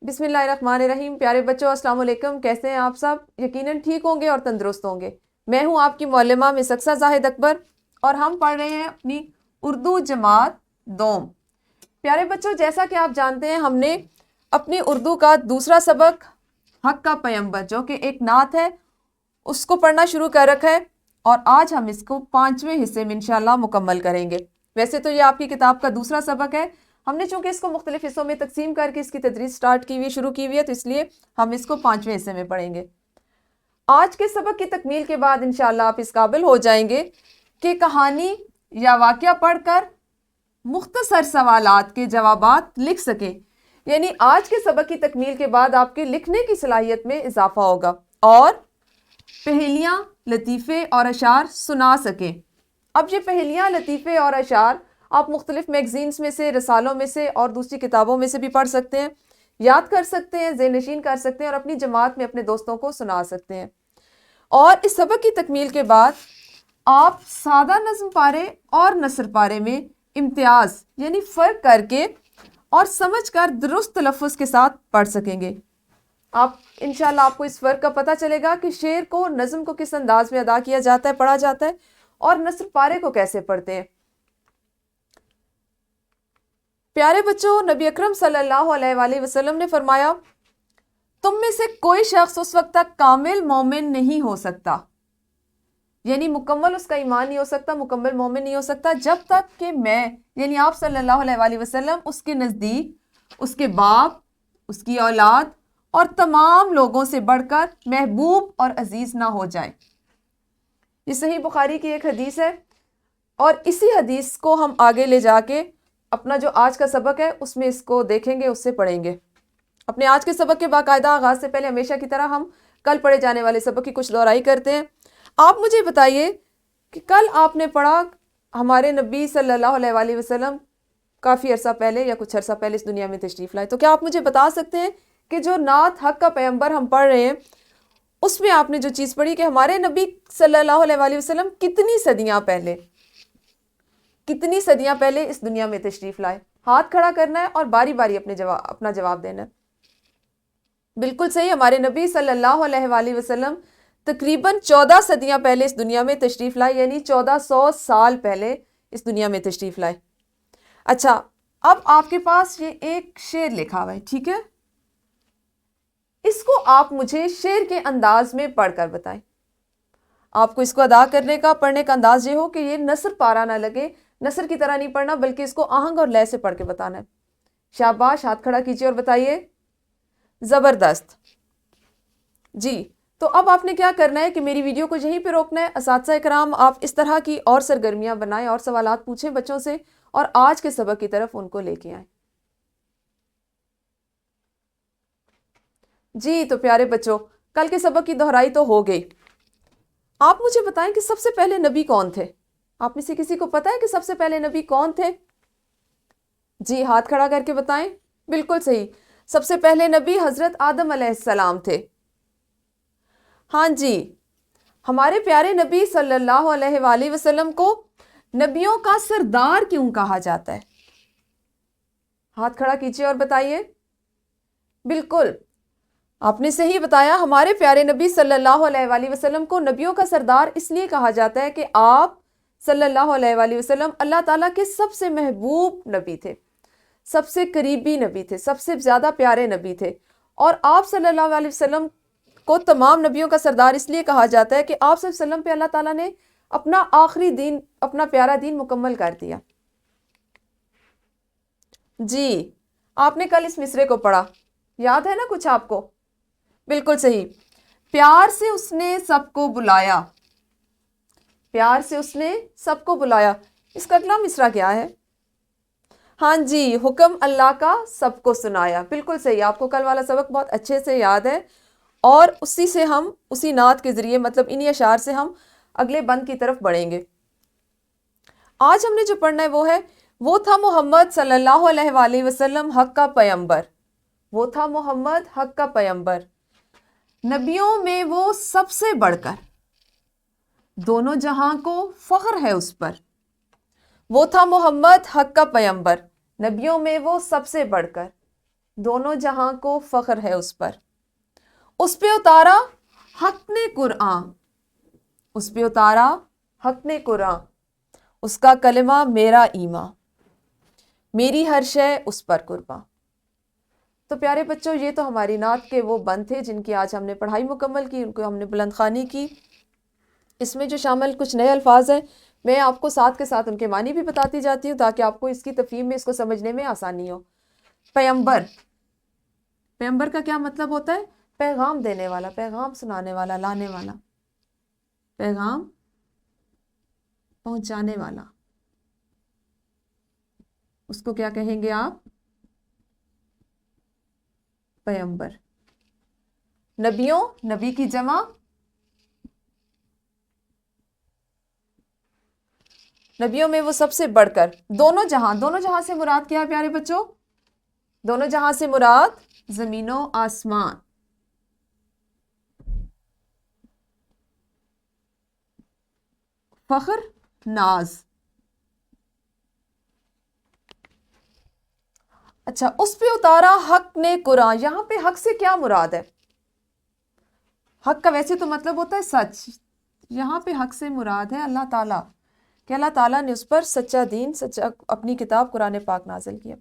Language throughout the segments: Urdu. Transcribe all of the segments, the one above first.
بسم اللہ الرحمن الرحیم۔ پیارے بچوں السلام علیکم، کیسے ہیں آپ سب؟ یقیناً ٹھیک ہوں گے اور تندرست ہوں گے۔ میں ہوں آپ کی معلمہ مس اقصیٰ زاہد اکبر اور ہم پڑھ رہے ہیں اپنی اردو جماعت دوم۔ پیارے بچوں، جیسا کہ آپ جانتے ہیں ہم نے اپنی اردو کا دوسرا سبق حق کا پیمبر جو کہ ایک نعت ہے اس کو پڑھنا شروع کر رکھا ہے اور آج ہم اس کو 5ویں حصے میں انشاءاللہ مکمل کریں گے۔ ویسے تو یہ آپ کی کتاب کا دوسرا سبق ہے، ہم نے چونکہ اس کو مختلف حصوں میں تقسیم کر کے اس کی تدریس سٹارٹ کی ہوئی شروع کی ہوئی ہے، تو اس لیے ہم اس کو 5ویں حصے میں پڑھیں گے۔ آج کے سبق کی تکمیل کے بعد انشاءاللہ آپ اس قابل ہو جائیں گے کہ کہانی یا واقعہ پڑھ کر مختصر سوالات کے جوابات لکھ سکیں، یعنی آج کے سبق کی تکمیل کے بعد آپ کے لکھنے کی صلاحیت میں اضافہ ہوگا اور پہیلیاں، لطیفے اور اشعار سنا سکیں۔ اب یہ پہیلیاں، لطیفے اور اشعار آپ مختلف میگزینز میں سے، رسالوں میں سے اور دوسری کتابوں میں سے بھی پڑھ سکتے ہیں، یاد کر سکتے ہیں، ذہن نشین کر سکتے ہیں اور اپنی جماعت میں اپنے دوستوں کو سنا سکتے ہیں۔ اور اس سبق کی تکمیل کے بعد آپ سادہ نظم پارے اور نثر پارے میں امتیاز یعنی فرق کر کے اور سمجھ کر درست تلفظ کے ساتھ پڑھ سکیں گے۔ آپ انشاءاللہ آپ کو اس فرق کا پتہ چلے گا کہ شعر کو، نظم کو کس انداز میں ادا کیا جاتا ہے، پڑھا جاتا ہے اور نثر پارے کو کیسے پڑھتے ہیں۔ پیارے بچوں، نبی اکرم صلی اللہ علیہ وآلہ وسلم نے فرمایا، تم میں سے کوئی شخص اس وقت تک کامل مومن نہیں ہو سکتا، یعنی مکمل اس کا ایمان نہیں ہو سکتا، مکمل مومن نہیں ہو سکتا، جب تک کہ میں یعنی آپ صلی اللہ علیہ وآلہ وسلم اس کے نزدیک، اس کے باپ، اس کی اولاد اور تمام لوگوں سے بڑھ کر محبوب اور عزیز نہ ہو جائے۔ یہ صحیح بخاری کی ایک حدیث ہے اور اسی حدیث کو ہم آگے لے جا کے اپنا جو آج کا سبق ہے اس میں اس کو دیکھیں گے، اس سے پڑھیں گے۔ اپنے آج کے سبق کے باقاعدہ آغاز سے پہلے ہمیشہ کی طرح ہم کل پڑھے جانے والے سبق کی کچھ دہرائی کرتے ہیں۔ آپ مجھے بتائیے کہ کل آپ نے پڑھا ہمارے نبی صلی اللہ علیہ وآلہ وسلم کافی عرصہ پہلے یا کچھ عرصہ پہلے اس دنیا میں تشریف لائے، تو کیا آپ مجھے بتا سکتے ہیں کہ جو نعت حق کا پیغمبر ہم پڑھ رہے ہیں اس میں آپ نے جو چیز پڑھی کہ ہمارے نبی صلی اللہ علیہ وآلہ وسلم کتنی صدیاں پہلے اس دنیا میں تشریف لائے؟ ہاتھ کھڑا کرنا ہے اور باری باری اپنا جواب دینا ہے۔ بالکل صحیح، ہمارے نبی صلی اللہ علیہ وآلہ وسلم تقریباً 14 صدیاں پہلے اس دنیا میں تشریف لائے، یعنی 1400 سال پہلے اس دنیا میں تشریف لائے۔ اچھا، اب آپ کے پاس یہ ایک شعر لکھا ہوا ہے، ٹھیک ہے؟ اس کو آپ مجھے شعر کے انداز میں پڑھ کر بتائیں۔ آپ کو اس کو ادا کرنے کا، پڑھنے کا انداز یہ ہو کہ یہ نثر پارا نہ لگے، نثر کی طرح نہیں پڑھنا بلکہ اس کو آہنگ اور لے سے پڑھ کے بتانا ہے۔ شاباش، ہاتھ کھڑا کیجیے اور بتائیے۔ زبردست جی، تو اب آپ نے کیا کرنا ہے کہ میری ویڈیو کو یہیں پہ روکنا ہے۔ اساتذہ کرام، آپ اس طرح کی اور سرگرمیاں بنائیں اور سوالات پوچھیں بچوں سے اور آج کے سبق کی طرف ان کو لے کے آئیں۔ جی تو پیارے بچوں، کل کے سبق کی دہرائی تو ہو گئی۔ آپ مجھے بتائیں کہ سب سے پہلے نبی کون تھے؟ آپ میں سے کسی کو پتہ ہے کہ سب سے پہلے نبی کون تھے؟ جی، ہاتھ کھڑا کر کے بتائیں۔ بالکل صحیح، سب سے پہلے نبی حضرت آدم علیہ السلام تھے۔ ہاں جی، ہمارے پیارے نبی صلی اللہ علیہ وآلہ وسلم کو نبیوں کا سردار کیوں کہا جاتا ہے؟ ہاتھ کھڑا کیجیے اور بتائیے۔ بالکل، آپ نے صحیح بتایا، ہمارے پیارے نبی صلی اللہ علیہ وآلہ وسلم کو نبیوں کا سردار اس لیے کہا جاتا ہے کہ آپ صلی اللہ علیہ وآلہ وسلم اللہ تعالیٰ کے سب سے محبوب نبی تھے، سب سے قریبی نبی تھے، سب سے زیادہ پیارے نبی تھے۔ اور آپ صلی اللہ علیہ وسلم کو تمام نبیوں کا سردار اس لیے کہا جاتا ہے کہ آپ صلی اللہ علیہ وسلم پہ اللہ تعالیٰ نے اپنا آخری دین، اپنا پیارا دین مکمل کر دیا۔ جی، آپ نے کل اس مصرے کو پڑھا، یاد ہے نا کچھ آپ کو؟ بالکل صحیح، پیار سے اس نے سب کو بلایا، پیار سے اس نے سب کو بلایا۔ اس کا اگلا مصرع کیا ہے؟ ہاں جی، حکم اللہ کا سب کو سنایا۔ بالکل صحیح، آپ کو کل والا سبق بہت اچھے سے یاد ہے اور اسی سے ہم اسی نعت کے ذریعے، مطلب انہی اشعار سے ہم اگلے بند کی طرف بڑھیں گے۔ آج ہم نے جو پڑھنا ہے وہ تھا محمد صلی اللہ علیہ وآلہ وسلم حق کا پیمبر، وہ تھا محمد حق کا پیمبر، نبیوں میں وہ سب سے بڑھ کر، دونوں جہاں کو فخر ہے اس پر۔ وہ تھا محمد حق کا پیمبر، نبیوں میں وہ سب سے بڑھ کر، دونوں جہاں کو فخر ہے اس پر، اس پہ اتارا حق نے قرآن، اس پہ اتارا حق نے قرآن، اس کا کلمہ میرا ایمان، میری ہر شے اس پر قرباں۔ تو پیارے بچوں، یہ تو ہماری نعت کے وہ بند تھے جن کی آج ہم نے پڑھائی مکمل کی، ان کو ہم نے بلند خوانی کی۔ اس میں جو شامل کچھ نئے الفاظ ہیں، میں آپ کو ساتھ کے ساتھ ان کے معنی بھی بتاتی جاتی ہوں تاکہ آپ کو اس کی تفہیم میں، اس کو سمجھنے میں آسانی ہو۔ پیغمبر، پیغمبر کا کیا مطلب ہوتا ہے؟ پیغام دینے والا، پیغام سنانے والا، لانے والا، پیغام پہنچانے والا، اس کو کیا کہیں گے آپ؟ پیغمبر۔ نبیوں، نبی کی جمع نبیوں میں وہ سب سے بڑھ کر، دونوں جہاں، دونوں جہاں سے مراد کیا ہے پیارے بچوں؟ دونوں جہاں سے مراد زمین و آسمان، فخر، ناز۔ اچھا، اس پہ اتارا حق نے قرآن، یہاں پہ حق سے کیا مراد ہے؟ حق کا ویسے تو مطلب ہوتا ہے سچ، یہاں پہ حق سے مراد ہے اللہ تعالیٰ، کہ اللہ تعالیٰ نے اس پر سچا دین، سچا اپنی کتاب قرآن پاک نازل کیا۔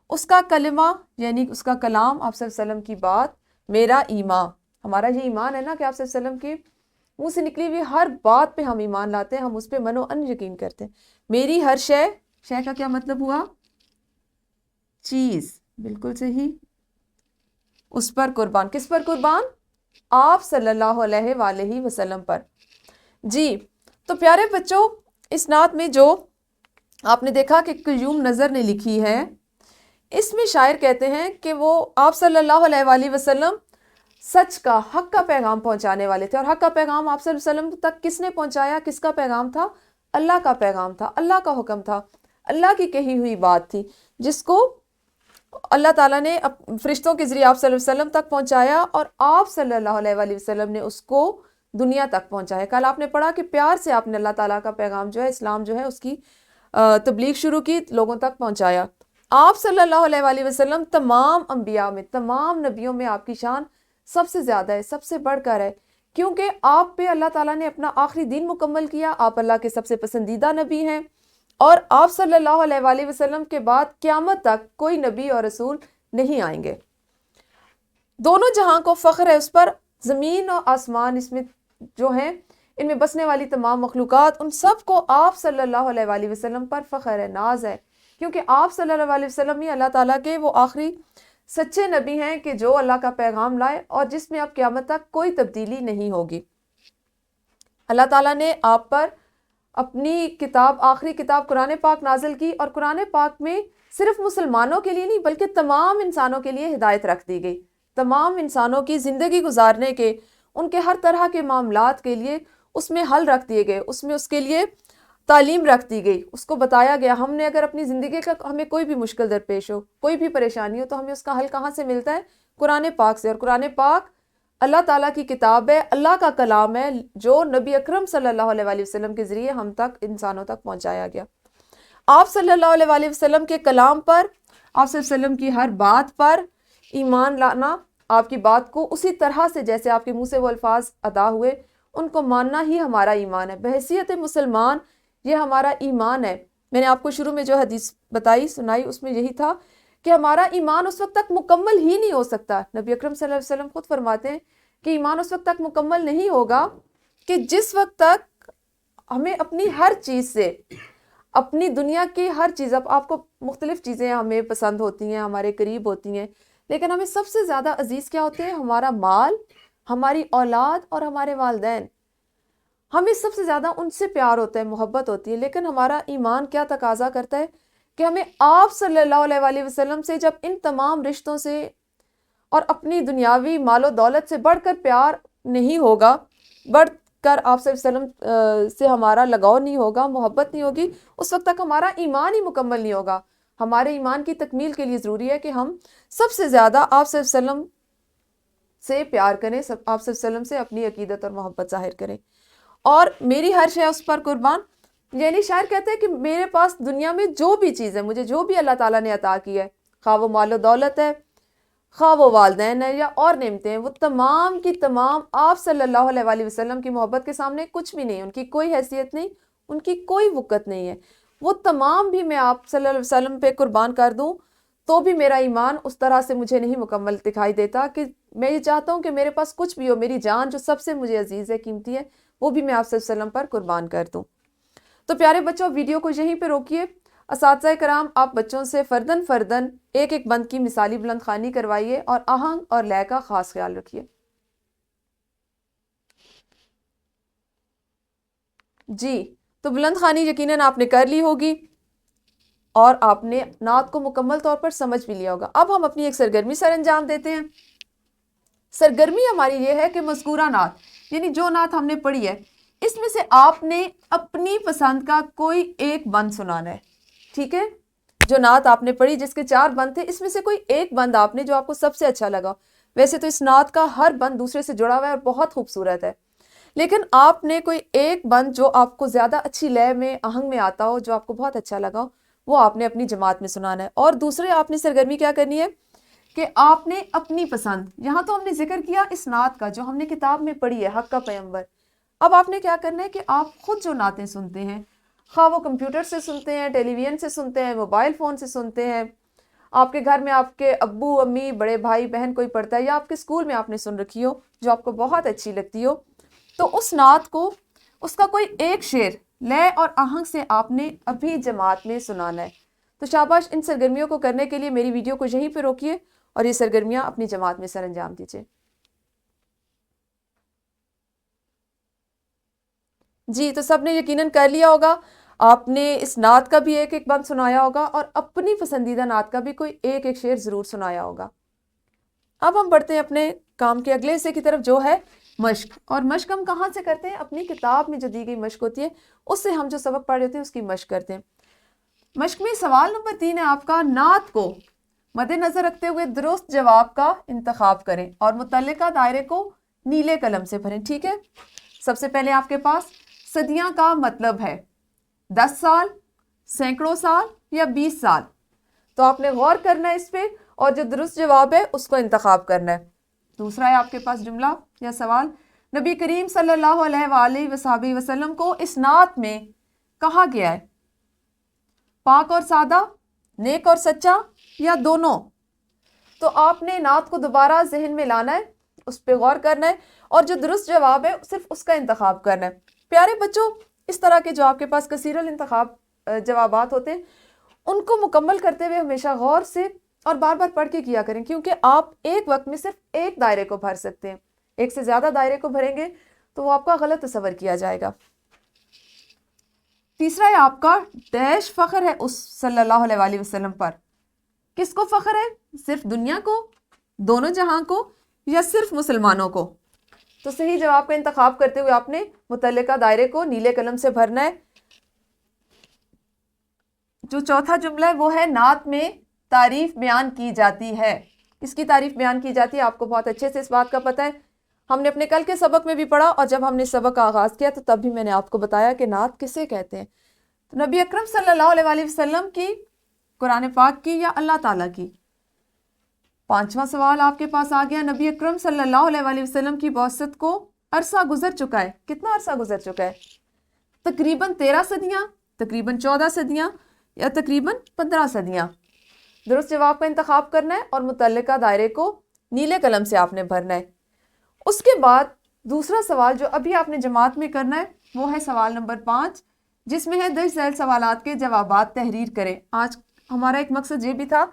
اس کا کلمہ یعنی اس کا کلام، آپ صلی اللہ علیہ وسلم کی بات، میرا ایمان، ہمارا یہ ایمان ہے نا کہ آپ صلی اللہ علیہ وسلم کے منہ سے نکلی ہوئی ہر بات پہ ہم ایمان لاتے ہیں، ہم اس پہ من و ان یقین کرتے ہیں۔ میری ہر شے، شے کا کیا مطلب ہوا؟ چیز، بالکل صحیح، اس پر قربان، کس پر قربان؟ آپ صلی اللہ علیہ وآلہ وسلم پر۔ جی، تو پیارے بچوں، اس نعت میں جو آپ نے دیکھا کہ قیوم نظر نے لکھی ہے، اس میں شاعر کہتے ہیں کہ وہ آپ صلی اللہ علیہ وآلہ وسلم سچ کا، حق کا پیغام پہنچانے والے تھے، اور حق کا پیغام آپ صلی اللہ علیہ وسلم تک کس نے پہنچایا؟ کس کا پیغام تھا؟ اللہ کا پیغام تھا، اللہ کا حکم تھا، اللہ کی کہی ہوئی بات تھی، جس کو اللہ تعالیٰ نے فرشتوں کے ذریعے آپ صلی اللہ علیہ وسلم تک پہنچایا، اور آپ صلی اللہ علیہ وآلہ وسلم نے اس کو دنیا تک پہنچایا۔ کل آپ نے پڑھا کہ پیار سے آپ نے اللہ تعالیٰ کا پیغام جو ہے، اسلام جو ہے، اس کی تبلیغ شروع کی، لوگوں تک پہنچایا۔ آپ صلی اللہ علیہ وآلہ وسلم تمام انبیاء میں، تمام نبیوں میں آپ کی شان سب سے زیادہ ہے، سب سے بڑھ کر ہے، کیونکہ آپ پہ اللہ تعالیٰ نے اپنا آخری دین مکمل کیا، آپ اللہ کے سب سے پسندیدہ نبی ہیں، اور آپ صلی اللہ علیہ وآلہ وسلم کے بعد قیامت تک کوئی نبی اور رسول نہیں آئیں گے۔ دونوں جہاں کو فخر ہے اس پر، زمین اور آسمان اس میں جو ہیں، ان میں بسنے والی تمام مخلوقات، ان سب کو آپ صلی اللہ علیہ وآلہ وسلم پر فخر ہے، ناز ہے، کیونکہ آپ صلی اللہ علیہ وسلم ہی اللہ تعالیٰ کے وہ آخری سچے نبی ہیں کہ جو اللہ کا پیغام لائے، اور جس میں اب قیامت تک کوئی تبدیلی نہیں ہوگی۔ اللہ تعالیٰ نے آپ پر اپنی کتاب، آخری کتاب قرآن پاک نازل کی، اور قرآن پاک میں صرف مسلمانوں کے لیے نہیں بلکہ تمام انسانوں کے لیے ہدایت رکھ دی گئی، تمام انسانوں کی زندگی گزارنے کے، ان کے ہر طرح کے معاملات کے لیے اس میں حل رکھ دیے گئے، اس میں اس کے لیے تعلیم رکھ دی گئی، اس کو بتایا گیا ہم نے اگر اپنی زندگی کا ہمیں کوئی بھی مشکل درپیش ہو، کوئی بھی پریشانی ہو، تو ہمیں اس کا حل کہاں سے ملتا ہے؟ قرآن پاک سے، اور قرآن پاک اللہ تعالیٰ کی کتاب ہے، اللہ کا کلام ہے، جو نبی اکرم صلی اللہ علیہ وآلہ وسلم کے ذریعے ہم تک، انسانوں تک پہنچایا گیا۔ آپ صلی اللہ علیہ وآلہ وسلم کے کلام پر، آپ صلی اللہ علیہ وسلم کی ہر بات پر ایمان لانا، آپ کی بات کو اسی طرح سے جیسے آپ کے منہ سے وہ الفاظ ادا ہوئے ان کو ماننا ہی ہمارا ایمان ہے، بحیثیت مسلمان یہ ہمارا ایمان ہے۔ میں نے آپ کو شروع میں جو حدیث بتائی، سنائی، اس میں یہی تھا کہ ہمارا ایمان اس وقت تک مکمل ہی نہیں ہو سکتا۔ نبی اکرم صلی اللہ علیہ وسلم خود فرماتے ہیں کہ ایمان اس وقت تک مکمل نہیں ہوگا کہ جس وقت تک ہمیں اپنی ہر چیز سے، اپنی دنیا کی ہر چیز، اب آپ کو مختلف چیزیں ہمیں پسند ہوتی ہیں، ہمارے قریب ہوتی ہیں، لیکن ہمیں سب سے زیادہ عزیز کیا ہوتے ہیں؟ ہمارا مال، ہماری اولاد اور ہمارے والدین، ہمیں سب سے زیادہ ان سے پیار ہوتا ہے، محبت ہوتی ہے، لیکن ہمارا ایمان کیا تقاضا کرتا ہے کہ ہمیں آپ صلی اللہ علیہ وآلہ وسلم سے جب ان تمام رشتوں سے اور اپنی دنیاوی مال و دولت سے بڑھ کر پیار نہیں ہوگا، بڑھ کر آپ صلی اللہ علیہ وسلم سے ہمارا لگاؤ نہیں ہوگا، محبت نہیں ہوگی، اس وقت تک ہمارا ایمان ہی مکمل نہیں ہوگا۔ ہمارے ایمان کی تکمیل کے لیے ضروری ہے کہ ہم سب سے زیادہ آپ صلی اللہ علیہ وسلم سے پیار کریں، آپ صلی اللہ علیہ وسلم سے اپنی عقیدت اور محبت ظاہر کریں، اور میری ہر شے اس پر قربان، یعنی شاعر کہتے ہیں کہ میرے پاس دنیا میں جو بھی چیز ہے، مجھے جو بھی اللہ تعالیٰ نے عطا کی ہے، خواہ وہ مال و دولت ہے، خواہ وہ والدین ہیں یا اور نعمتیں ہیں، وہ تمام کی تمام آپ صلی اللہ علیہ وآلہ وسلم کی محبت کے سامنے کچھ بھی نہیں، ان کی کوئی حیثیت نہیں، ان کی کوئی وقت نہیں ہے۔ وہ تمام بھی میں آپ صلی اللہ علیہ وسلم پہ قربان کر دوں تو بھی میرا ایمان اس طرح سے مجھے نہیں مکمل دکھائی دیتا، کہ میں یہ چاہتا ہوں کہ میرے پاس کچھ بھی ہو، میری جان جو سب سے مجھے عزیز ہے، قیمتی ہے، وہ بھی میں آپ صلی اللہ علیہ وسلم پر قربان کر دوں۔ تو پیارے بچوں، ویڈیو کو یہیں پہ روکیے۔ اساتذہ کرام، آپ بچوں سے فردن فردن ایک ایک بند کی مثالی بلند خوانی کروائیے اور آہنگ اور لے کا خاص خیال رکھیے۔ جی، تو بلند خوانی یقیناً آپ نے کر لی ہوگی اور آپ نے نعت کو مکمل طور پر سمجھ بھی لیا ہوگا۔ اب ہم اپنی ایک سرگرمی سر انجام دیتے ہیں۔ سرگرمی ہماری یہ ہے کہ مذکورہ نعت، یعنی جو نعت ہم نے پڑھی ہے، اس میں سے آپ نے اپنی پسند کا کوئی ایک بند سنانا ہے، ٹھیک ہے؟ جو نعت آپ نے پڑھی جس کے 4 بند تھے، اس میں سے کوئی ایک بند آپ نے جو آپ کو سب سے اچھا لگا۔ ویسے تو اس نعت کا ہر بند دوسرے سے جڑا ہوا ہے اور بہت خوبصورت ہے، لیکن آپ نے کوئی ایک بند جو آپ کو زیادہ اچھی لے میں، آہنگ میں آتا ہو، جو آپ کو بہت اچھا لگا ہو، وہ آپ نے اپنی جماعت میں سنانا ہے۔ اور دوسرے آپ نے سرگرمی کیا کرنی ہے کہ آپ نے اپنی پسند، یہاں تو ہم نے ذکر کیا اس نعت کا جو ہم نے کتاب میں پڑھی ہے، حق کا پیغمبر۔ اب آپ نے کیا کرنا ہے کہ آپ خود جو نعتیں سنتے ہیں، خواہ وہ کمپیوٹر سے سنتے ہیں، ٹیلی ویژن سے سنتے ہیں، موبائل فون سے سنتے ہیں، آپ کے گھر میں آپ کے ابو امی بڑے بھائی بہن کوئی پڑھتا ہے، یا آپ کے اسکول میں آپ نے سن رکھی ہو جو آپ کو بہت اچھی لگتی ہو، تو اس نعت کو، اس کا کوئی ایک شعر لے اور آہنگ سے آپ نے ابھی جماعت میں سنانا ہے۔ تو شاباش، ان سرگرمیوں کو کرنے کے لیے میری ویڈیو کو یہیں پہ روکیے اور یہ سرگرمیاں اپنی جماعت میں سر انجام دیجیے۔ جی، تو سب نے یقیناً کر لیا ہوگا، آپ نے اس نعت کا بھی ایک ایک بند سنایا ہوگا اور اپنی پسندیدہ نعت کا بھی کوئی ایک ایک شعر ضرور سنایا ہوگا۔ اب ہم بڑھتے ہیں اپنے کام کے اگلے حصے کی طرف، جو ہے مشق۔ اور مشق ہم کہاں سے کرتے ہیں؟ اپنی کتاب میں جو دی گئی مشق ہوتی ہے، اس سے ہم جو سبق پڑھ رہے ہوتے ہیں اس کی مشق کرتے ہیں۔ مشق میں سوال نمبر 3 ہے آپ کا، نعت کو مد نظر رکھتے ہوئے درست جواب کا انتخاب کریں اور متعلقہ دائرے کو نیلے قلم سے بھریں، ٹھیک ہے؟ سب سے پہلے آپ کے پاس صدیاں کا مطلب ہے 10 سال، سینکڑوں سال یا 20 سال۔ تو آپ نے غور کرنا ہے اس پہ اور جو درست جواب ہے اس کو انتخاب کرنا ہے۔ دوسرا ہے آپ کے پاس جملہ یا سوال، نبی کریم صلی اللہ علیہ وآلہ وصحبہ وسلم کو اس نعت میں کہا گیا ہے پاک اور سادہ، نیک اور سچا، یا دونوں؟ تو آپ نے نعت کو دوبارہ ذہن میں لانا ہے، اس پہ غور کرنا ہے اور جو درست جواب ہے صرف اس کا انتخاب کرنا ہے۔ پیارے بچوں، اس طرح کے جو آپ کے پاس کثیر الانتخاب جوابات ہوتے ہیں، ان کو مکمل کرتے ہوئے ہمیشہ غور سے اور بار بار پڑھ کے کیا کریں، کیونکہ آپ ایک وقت میں صرف ایک دائرے کو بھر سکتے ہیں۔ ایک سے زیادہ دائرے کو بھریں گے تو وہ آپ کا غلط تصور کیا جائے گا۔ تیسرا ہے آپ کا ڈیش فخر ہے اس صلی اللہ علیہ وآلہ وسلم پر۔ کس کو فخر ہے؟ صرف دنیا کو، دونوں جہاں کو، یا صرف مسلمانوں کو؟ تو صحیح جواب کا انتخاب کرتے ہوئے آپ نے متعلقہ دائرے کو نیلے قلم سے بھرنا ہے۔ جو چوتھا جملہ ہے وہ ہے نعت میں تعریف بیان کی جاتی ہے۔ اس کی تعریف بیان کی جاتی ہے، آپ کو بہت اچھے سے اس بات کا پتہ ہے، ہم نے اپنے کل کے سبق میں بھی پڑھا، اور جب ہم نے سبق کا آغاز کیا تو تب بھی میں نے آپ کو بتایا کہ نعت کسے کہتے ہیں۔ تو نبی اکرم صلی اللہ علیہ وآلہ وسلم کی، قرآن پاک کی، یا اللہ تعالیٰ کی؟ 5واں سوال آپ کے پاس آ گیا، نبی اکرم صلی اللہ علیہ وآلہ وسلم کی بعثت کو عرصہ گزر چکا ہے، کتنا عرصہ گزر چکا ہے؟ تقریباً 13 صدیاں، تقریباً 14 صدیاں، یا تقریباً 15 صدیاں؟ درست جواب کا انتخاب کرنا ہے اور متعلقہ دائرے کو نیلے قلم سے آپ نے بھرنا ہے۔ اس کے بعد دوسرا سوال جو ابھی آپ نے جماعت میں کرنا ہے وہ ہے سوال نمبر 5، جس میں ہے درج ذیل سوالات کے جوابات تحریر کریں۔ آج ہمارا ایک مقصد یہ بھی تھا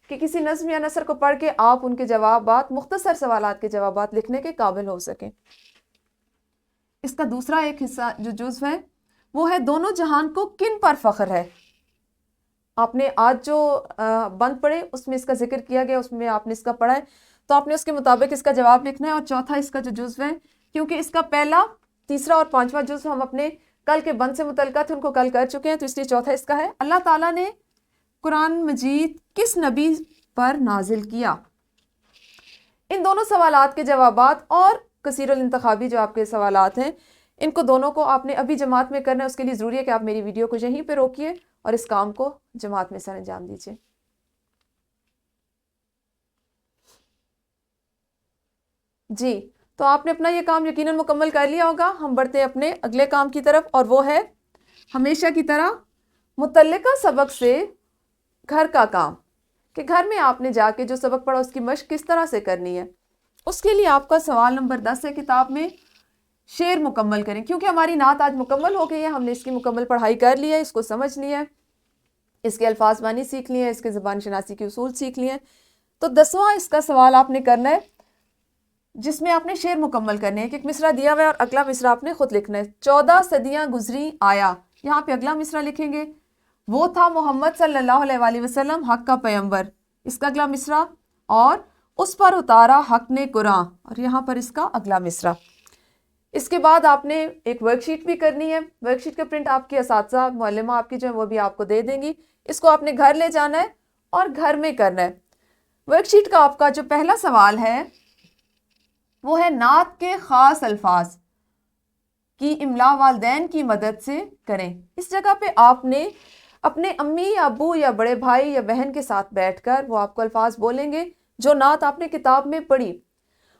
کہ کسی نظم یا نثر کو پڑھ کے آپ ان کے جوابات، مختصر سوالات کے جوابات لکھنے کے قابل ہو سکیں۔ اس کا دوسرا ایک حصہ جو جزو ہے وہ ہے دونوں جہان کو کن پر فخر ہے؟ آپ نے آج جو بند پڑھے اس میں اس کا ذکر کیا گیا، اس میں آپ نے اس کا پڑھا ہے، تو آپ نے اس کے مطابق اس کا جواب لکھنا ہے۔ اور چوتھا اس کا جو جزو ہے، کیونکہ اس کا پہلا، تیسرا اور 5واں جزو ہم اپنے کل کے بند سے متعلقہ تھے، ان کو کل کر چکے ہیں، تو اس لیے چوتھا اس کا ہے، اللہ تعالیٰ نے قرآن مجید کس نبی پر نازل کیا؟ ان دونوں سوالات کے جوابات اور کثیر الانتخابی جو آپ کے سوالات ہیں، ان کو دونوں کو آپ نے ابھی جماعت میں کرنا ہے۔ اس کے لیے ضروری ہے کہ آپ میری ویڈیو کو یہیں پہ روکیے اور اس کام کو جماعت میں سر انجام دیجیے۔ جی تو آپ نے اپنا یہ کام یقیناً مکمل کر لیا ہوگا. ہم بڑھتے ہیں اپنے اگلے کام کی طرف اور وہ ہے ہمیشہ کی طرح متعلقہ سبق سے گھر کا کام، کہ گھر میں آپ نے جا کے جو سبق پڑھا اس کی مشق کس طرح سے کرنی ہے. اس کے لیے آپ کا سوال نمبر 10 ہے کتاب میں شعر مکمل کریں. کیونکہ ہماری نعت آج مکمل ہو گئی ہے، ہم نے اس کی مکمل پڑھائی کر لی ہے، اس کو سمجھ لیا ہے، اس کے الفاظ معنی سیکھ لیے ہیں، اس کے زبان شناسی کے اصول سیکھ لیے ہیں. تو 10واں اس کا سوال آپ نے کرنا ہے جس میں آپ نے شعر مکمل کرنے ہیں. کہ ایک مصرع دیا ہوا ہے اور اگلا مصرع آپ نے خود لکھنا ہے. 14 صدیاں گزری آیا، یہاں پہ اگلا مصرع لکھیں گے. وہ تھا محمد صلی اللہ علیہ وآلہ وسلم حق کا پیغمبر، اس کا اگلا مصرع. اور اس پر اتارا حق نے قرآن، اور یہاں پر اس کا اگلا مصرع. اس کے بعد آپ نے ایک ورک شیٹ بھی کرنی ہے. ورک شیٹ کا پرنٹ آپ کے اساتذہ معلمہ آپ کی جو ہے وہ بھی آپ کو دے دیں گی. اس کو آپ نے گھر لے جانا ہے اور گھر میں کرنا ہے. ورک شیٹ کا آپ کا جو پہلا سوال ہے وہ ہے نعت کے خاص الفاظ کی املا والدین کی مدد سے کریں. اس جگہ پہ آپ نے اپنے امی یا ابو یا بڑے بھائی یا بہن کے ساتھ بیٹھ کر وہ آپ کو الفاظ بولیں گے جو نعت آپ نے کتاب میں پڑھی،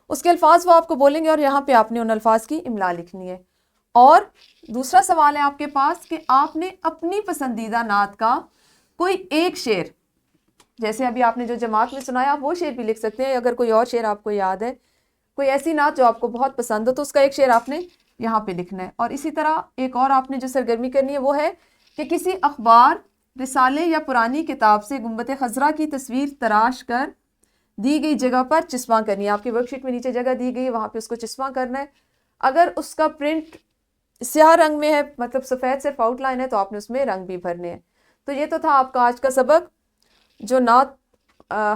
اس کے الفاظ وہ آپ کو بولیں گے اور یہاں پہ آپ نے ان الفاظ کی املا لکھنی ہے. اور دوسرا سوال ہے آپ کے پاس کہ آپ نے اپنی پسندیدہ نعت کا کوئی ایک شعر، جیسے ابھی آپ نے جو جماعت میں سنایا آپ وہ شعر بھی لکھ سکتے ہیں. اگر کوئی اور شعر آپ کو یاد ہے، کوئی ایسی نعت جو آپ کو بہت پسند ہو، تو اس کا ایک شعر آپ نے یہاں پہ لکھنا ہے. اور اسی طرح ایک اور آپ نے جو سرگرمی کرنی ہے وہ ہے کہ کسی اخبار، رسالے یا پرانی کتاب سے گنبد خضرا کی تصویر تراش کر دی گئی جگہ پر چسپاں کرنی ہے. آپ کی ورک شیٹ میں نیچے جگہ دی گئی ہے، وہاں پہ اس کو چسپاں کرنا ہے. اگر اس کا پرنٹ سیاہ رنگ میں ہے، مطلب سفید صرف آؤٹ لائن ہے، تو آپ نے اس میں رنگ بھی بھرنے ہیں. تو یہ تو تھا آپ کا آج کا سبق جو نعت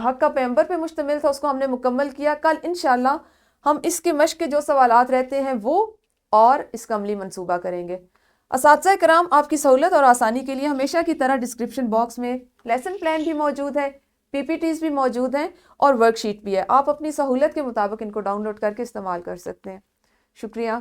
حق کا پیغمبر پہ مشتمل تھا، اس کو ہم نے مکمل کیا. کل انشاءاللہ ہم اس کے مشق کے جو سوالات رہتے ہیں وہ اور اس کا عملی منصوبہ کریں گے. اساتذہ کرام، آپ کی سہولت اور آسانی کے لیے ہمیشہ کی طرح ڈسکرپشن باکس میں لیسن پلان بھی موجود ہے، پی پی ٹیز بھی موجود ہیں اور ورک شیٹ بھی ہے. آپ اپنی سہولت کے مطابق ان کو ڈاؤن لوڈ کر کے استعمال کر سکتے ہیں. شکریہ.